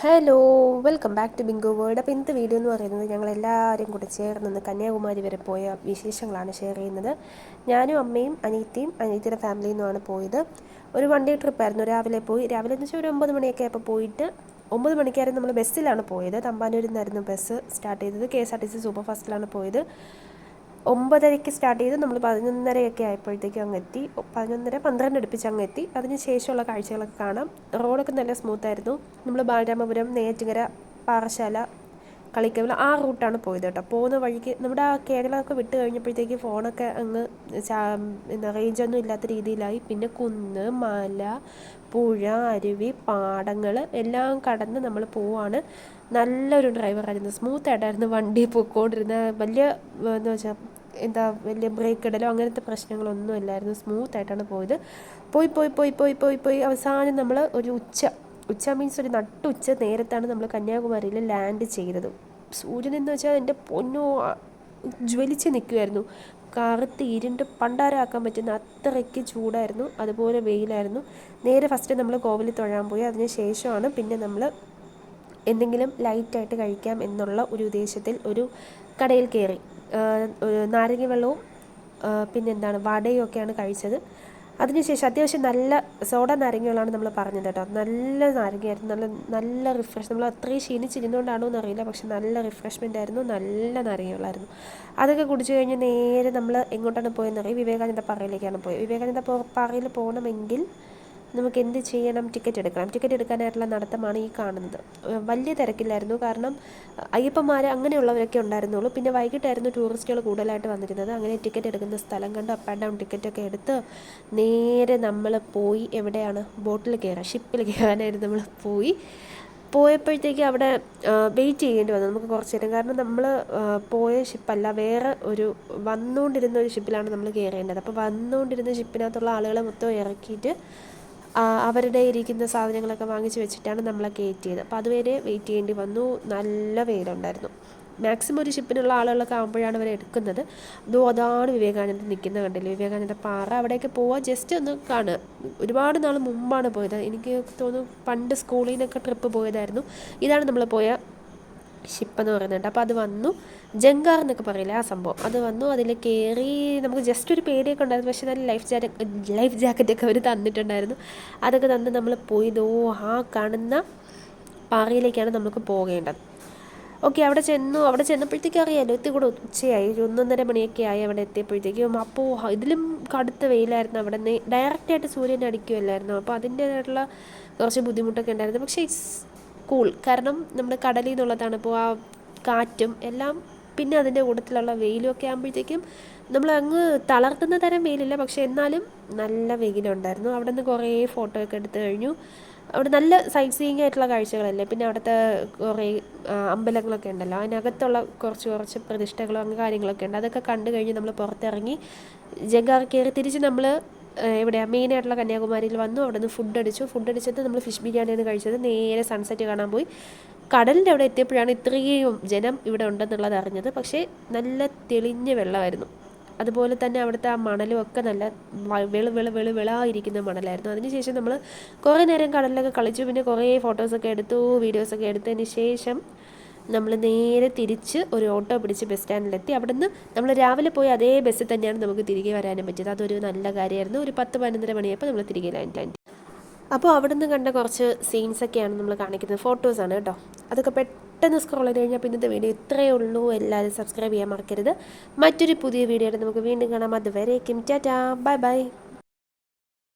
Hello, welcome back to Bingo World. അപ്പോൾ ഇന്നത്തെ video എന്ന് പറയുന്നത് ഞങ്ങളെല്ലാവരും കൂടെ ചേർന്ന് കന്യാകുമാരി വരെ പോയ വിശേഷങ്ങളാണ് ഷെയർ ചെയ്യുന്നത്. ഞാനും അമ്മയും അനിയത്തിയുടെ ഫാമിലിയിൽ നിന്നുമാണ് പോയത്. ഒരു വൺ ഡേ ട്രിപ്പായിരുന്നു. രാവിലെ പോയി, രാവിലെ എന്ന് വെച്ചാൽ ഒരു 9 മണിയൊക്കെ ആയപ്പോൾ പോയിട്ട് 9 മണിക്കായിരുന്നു നമ്മൾ ബസ്സിലാണ് പോയത്. തമ്പാനൂരിൽ നിന്നായിരുന്നു ബസ് സ്റ്റാർട്ട് ചെയ്തത്. KSRTC സൂപ്പർ ഫാസ്റ്റിലാണ് പോയത്. 9:30 സ്റ്റാർട്ട് ചെയ്ത് നമ്മൾ 11:30 ആയപ്പോഴത്തേക്കും അങ്ങ് എത്തി. 11:30 12 അടുപ്പിച്ച് അങ്ങ് എത്തി. അതിന് ശേഷമുള്ള കാഴ്ചകളൊക്കെ കാണാം. റോഡൊക്കെ നല്ല സ്മൂത്തായിരുന്നു. നമ്മൾ ബാലരാമപുരം, നെയ്യാറ്റിൻകര, പാറശാല, കളിക്കവിള ആ റൂട്ടാണ് പോയത് കേട്ടോ. പോകുന്ന വഴിക്ക് നമ്മുടെ ആ കേരളമൊക്കെ വിട്ട് കഴിഞ്ഞപ്പോഴത്തേക്ക് ഫോണൊക്കെ അങ്ങ് എന്താ റേഞ്ചൊന്നും ഇല്ലാത്ത രീതിയിലായി. പിന്നെ കുന്ന്, മല, പുഴ, അരുവി, പാടങ്ങൾ എല്ലാം കടന്ന് നമ്മൾ പോവാണ്. നല്ലൊരു ഡ്രൈവറായിരുന്നു. സ്മൂത്തായിട്ടായിരുന്നു വണ്ടി പോയിക്കൊണ്ടിരുന്ന. വലിയ എന്ന് വെച്ചാൽ വലിയ ബ്രേക്ക് ഇടലോ അങ്ങനത്തെ പ്രശ്നങ്ങളൊന്നും ഇല്ലായിരുന്നു. സ്മൂത്തായിട്ടാണ് പോയത്. പോയി പോയി പോയി പോയി പോയി പോയി അവസാനം നമ്മൾ ഒരു ഉച്ച മീൻസ് ഒരു നട്ടുച്ച നേരത്താണ് നമ്മൾ കന്യാകുമാരിയിൽ ലാൻഡ് ചെയ്തത്. സൂര്യൻ എന്ന് വെച്ചാൽ എൻ്റെ പൊന്നോ ജ്വലിച്ച് നിൽക്കുമായിരുന്നു. കറുത്ത് ഇരുണ്ട് പണ്ടാരാക്കാൻ പറ്റുന്ന അത്രയ്ക്ക് ചൂടായിരുന്നു. അതുപോലെ വെയിലായിരുന്നു. നേരെ ഫസ്റ്റ് നമ്മൾ കോവിലിൽ തൊഴാൻ പോയി. അതിന് ശേഷമാണ് പിന്നെ നമ്മൾ എന്തെങ്കിലും ലൈറ്റായിട്ട് കഴിക്കാം എന്നുള്ള ഒരു ഉദ്ദേശത്തിൽ ഒരു കടയിൽ കയറി. നാരങ്ങ വെള്ളവും പിന്നെന്താണ് വടയും ഒക്കെയാണ് കഴിച്ചത്. അതിനുശേഷം അത്യാവശ്യം നല്ല സോഡ നാരങ്ങകളാണ് നമ്മൾ പറഞ്ഞത് കേട്ടോ. നല്ല നാരങ്ങയായിരുന്നു. നല്ല നല്ല റിഫ്രഷ്. നമ്മൾ അത്രയും ക്ഷീണിച്ചിരുന്നുകൊണ്ടാണോ എന്നറിയില്ല, പക്ഷെ നല്ല റിഫ്രഷ്മെൻ്റ് ആയിരുന്നു. നല്ല നാരങ്ങകളായിരുന്നു. അതൊക്കെ കുടിച്ചു കഴിഞ്ഞ് നേരെ നമ്മൾ എങ്ങോട്ടാണ് പോയെന്നറിയാം, വിവേകാനന്ദ പാറയിലേക്കാണ് പോയത്. വിവേകാനന്ദ പാറയിൽ പോകണമെങ്കിൽ നമുക്ക് എന്ത് ചെയ്യണം? ടിക്കറ്റ് എടുക്കണം. ടിക്കറ്റ് എടുക്കാനായിട്ടുള്ള നടത്തമാണ് ഈ കാണുന്നത്. വലിയ തിരക്കില്ലായിരുന്നു, കാരണം അയ്യപ്പന്മാർ അങ്ങനെയുള്ളവരൊക്കെ ഉണ്ടായിരുന്നുള്ളൂ. പിന്നെ വൈകിട്ടായിരുന്നു ടൂറിസ്റ്റുകൾ കൂടുതലായിട്ട് വന്നിരുന്നത്. അങ്ങനെ ടിക്കറ്റ് എടുക്കുന്ന സ്ഥലം കണ്ട് അപ്പ് ആൻഡ് ഡൗൺ ടിക്കറ്റൊക്കെ എടുത്ത് നേരെ നമ്മൾ പോയി എവിടെയാണ് ബോട്ടിൽ കയറാൻ, ഷിപ്പിൽ കയറാനായിട്ട് നമ്മൾ പോയപ്പോഴത്തേക്ക് അവിടെ വെയിറ്റ് ചെയ്യേണ്ടി വന്നു നമുക്ക് കുറച്ച് നേരം. കാരണം നമ്മൾ പോയ ഷിപ്പല്ല, വേറെ ഒരു വന്നുകൊണ്ടിരുന്ന ഒരു ഷിപ്പിലാണ് നമ്മൾ കയറേണ്ടത്. അപ്പോൾ വന്നുകൊണ്ടിരുന്ന ഷിപ്പിനകത്തുള്ള ആളുകളെ മൊത്തം ഇറക്കിയിട്ട് അവരുടെ ഇരിക്കുന്ന സാധനങ്ങളൊക്കെ വാങ്ങിച്ച് വെച്ചിട്ടാണ് നമ്മളെ കയറ്റിയത്. അപ്പോൾ അതുവരെ വെയിറ്റ് ചെയ്യേണ്ടി വന്നു. നല്ല വെയിലുണ്ടായിരുന്നു. മാക്സിമം ഒരു ഷിപ്പിനുള്ള ആളുകളൊക്കെ ആകുമ്പോഴാണ് അവർ എടുക്കുന്നത്. അതാണ് വിവേകാനന്ദ നിൽക്കുന്ന കണ്ടില്ലേ, വിവേകാനന്ദ പാറ. അവിടേക്ക് പോവാൻ ജസ്റ്റ് ഒന്ന് കാണുക. ഒരുപാട് നാൾ മുമ്പാണ് പോയത്. എനിക്ക് തോന്നുന്നു പണ്ട് സ്കൂളിൽ നിന്നൊക്കെ ട്രിപ്പ് പോയതായിരുന്നു. ഇതാണ് നമ്മൾ പോയ ഷിപ്പെന്ന് പറയുന്നുണ്ട്. അപ്പോൾ അത് വന്നു, ജങ്കാർ എന്നൊക്കെ പറയില്ല ആ സംഭവം, അത് വന്നു. അതിൽ കയറി നമുക്ക് ജസ്റ്റ് ഒരു പേടിയൊക്കെ ഉണ്ടായിരുന്നു. പക്ഷേ നല്ല ലൈഫ് ജാക്കറ്റൊക്കെ അവർ തന്നിട്ടുണ്ടായിരുന്നു. അതൊക്കെ തന്ന് നമ്മൾ പോയി ആ കാണുന്ന പാറയിലേക്കാണ് നമുക്ക് പോകേണ്ടത്. ഓക്കെ, അവിടെ ചെന്നപ്പോഴത്തേക്കും അറിയാമല്ലോ, കൂടെ ഉച്ചയായി, 1:30 മണിയൊക്കെ ആയി അവിടെ എത്തിയപ്പോഴത്തേക്കും. അപ്പോൾ ഇതിലും കടുത്ത വെയിലായിരുന്നു. അവിടെ നിന്ന് ഡയറക്റ്റായിട്ട് സൂര്യൻ അടിക്കുമല്ലായിരുന്നു. അപ്പോൾ അതിൻ്റേതായിട്ടുള്ള കുറച്ച് ബുദ്ധിമുട്ടൊക്കെ ഉണ്ടായിരുന്നു. പക്ഷേ ഇറ്റ്സ് കൂൾ, കാരണം നമ്മുടെ കടലിൽ നിന്നുള്ള തണുപ്പും ആ കാറ്റും എല്ലാം, പിന്നെ അതിൻ്റെ കൂട്ടത്തിലുള്ള വെയിലും ഒക്കെ ആകുമ്പോഴത്തേക്കും നമ്മൾ അങ്ങ് തളർത്തുന്ന തരം വെയിലില്ല, പക്ഷേ എന്നാലും നല്ല വെയിലുണ്ടായിരുന്നു. അവിടെ നിന്ന് കുറേ ഫോട്ടോ ഒക്കെ എടുത്തു കഴിഞ്ഞു. അവിടെ നല്ല സൈറ്റ് സീയിങ് ആയിട്ടുള്ള കാഴ്ചകളല്ലേ. പിന്നെ അവിടുത്തെ കുറേ അമ്പലങ്ങളൊക്കെ ഉണ്ടല്ലോ, അതിനകത്തുള്ള കുറച്ച് പ്രതിഷ്ഠകളും അങ്ങനെ കാര്യങ്ങളൊക്കെ ഉണ്ട്. അതൊക്കെ കണ്ടു കഴിഞ്ഞ് നമ്മൾ പുറത്തിറങ്ങി ജങ്കാർ കയറി തിരിച്ച് നമ്മൾ എവിടെയാണ് മെയിനായിട്ടുള്ള കന്യാകുമാരിയിൽ വന്നു. അവിടെ നിന്ന് ഫുഡ് അടിച്ചിട്ട് നമ്മൾ ഫിഷ് ബിരിയാണിയാണ് കഴിച്ചത്. നേരെ സൺസെറ്റ് കാണാൻ പോയി. കടലിൻ്റെ അവിടെ എത്തിയപ്പോഴാണ് ഇത്രയും ജനം ഇവിടെ ഉണ്ടെന്നുള്ളത് അറിഞ്ഞത്. നല്ല തെളിഞ്ഞ വെള്ളമായിരുന്നു. അതുപോലെ തന്നെ അവിടുത്തെ ആ മണലും ഒക്കെ നല്ല വെളായിരിക്കുന്ന മണലായിരുന്നു. അതിനുശേഷം നമ്മൾ കുറേ നേരം കടലിലൊക്കെ കളിച്ചു. പിന്നെ കുറേ ഫോട്ടോസൊക്കെ എടുത്തു, വീഡിയോസൊക്കെ എടുത്തതിന് ശേഷം നമ്മൾ നേരെ തിരിച്ച് ഒരു ഓട്ടോ പിടിച്ച് ബസ് സ്റ്റാൻഡിലെത്തി. അവിടുന്ന് നമ്മൾ രാവിലെ പോയി അതേ ബസ്സിൽ തന്നെയാണ് നമുക്ക് തിരികെ വരാനും പറ്റിയത്. അതൊരു നല്ല കാര്യമായിരുന്നു. ഒരു 10-11 മണിയായപ്പോൾ നമ്മൾ തിരികെ ലാൻഡ്. അപ്പോൾ അവിടുന്ന് കണ്ട കുറച്ച് സീൻസൊക്കെയാണ് നമ്മൾ കാണിക്കുന്നത്. ഫോട്ടോസാണ് കേട്ടോ. അതൊക്കെ പെട്ടെന്ന് സ്ക്രോൾ ചെയ്ത് കഴിഞ്ഞാൽ ഇന്നത്തെ വീഡിയോ ഇത്രയേ ഉള്ളൂ. എല്ലാവരും സബ്സ്ക്രൈബ് ചെയ്യാൻ മറക്കരുത്. മറ്റൊരു പുതിയ വീഡിയോയിൽ നമുക്ക് വീണ്ടും കാണാം. അതുവരേക്കും ടാറ്റാ, ബൈ ബൈ.